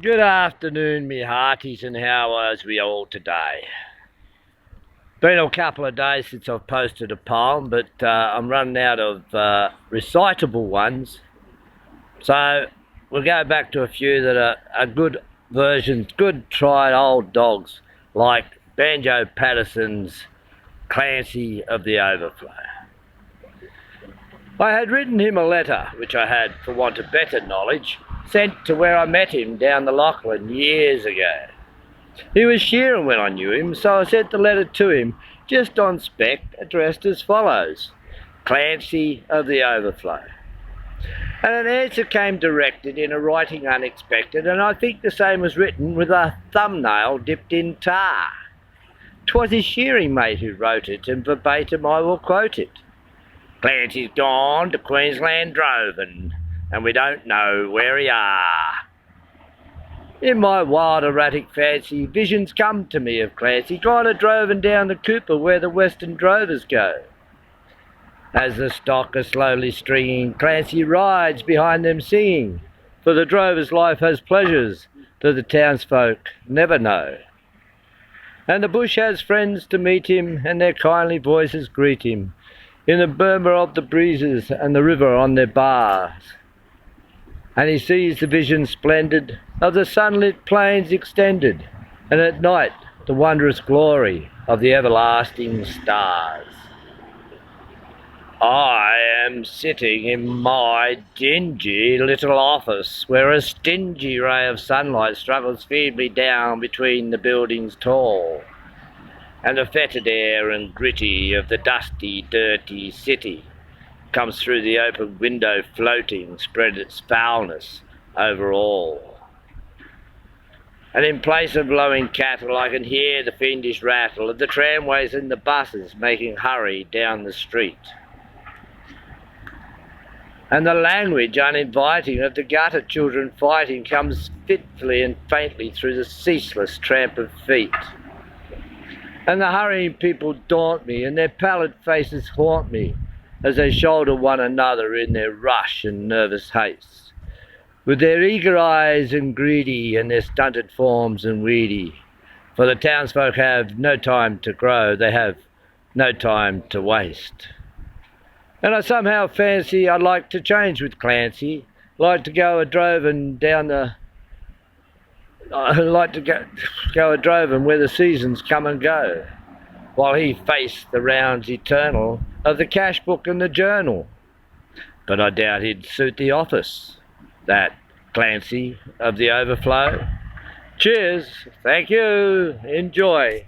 Good afternoon, me hearties, and how was we all today? Been a couple of days since I've posted a poem, but I'm running out of recitable ones. So we'll go back to a few that are good versions, good tried old dogs, like Banjo Paterson's Clancy of the Overflow. I had written him a letter, which I had, for want of better knowledge, sent to where I met him down the Lachlan years ago. He was shearing when I knew him, so I sent the letter to him, just on spec, addressed as follows: Clancy of the Overflow. And an answer came directed in a writing unexpected, and I think the same was written with a thumbnail dipped in tar. 'Twas his shearing mate who wrote it, and verbatim I will quote it. Clancy's gone to Queensland droving, and we don't know where he are. In my wild erratic fancy, visions come to me of Clancy, kind of droving down the Cooper where the western drovers go. As the stock are slowly stringing, Clancy rides behind them singing, for the drover's life has pleasures that the townsfolk never know. And the bush has friends to meet him, and their kindly voices greet him, in the murmur of the breezes and the river on their bars. And he sees the vision splendid of the sunlit plains extended, and at night the wondrous glory of the everlasting stars. I am sitting in my dingy little office, where a stingy ray of sunlight struggles feebly down between the buildings tall, and the fetid air and gritty of the dusty, dirty city comes through the open window floating, spread its foulness over all. And in place of lowing cattle, I can hear the fiendish rattle of the tramways and the buses making hurry down the street. And the language uninviting of the gutter children fighting comes fitfully and faintly through the ceaseless tramp of feet. And the hurrying people daunt me, and their pallid faces haunt me, as they shoulder one another in their rush and nervous haste, with their eager eyes and greedy, and their stunted forms and weedy. For the townsfolk have no time to grow, they have no time to waste. And I somehow fancy I'd like to change with Clancy, like to go a droving down the I like to go a droving where the seasons come and go, while he faced the rounds eternal of the cash book and the journal. But I doubt he'd suit the office, that Clancy of the Overflow. Cheers, thank you, enjoy.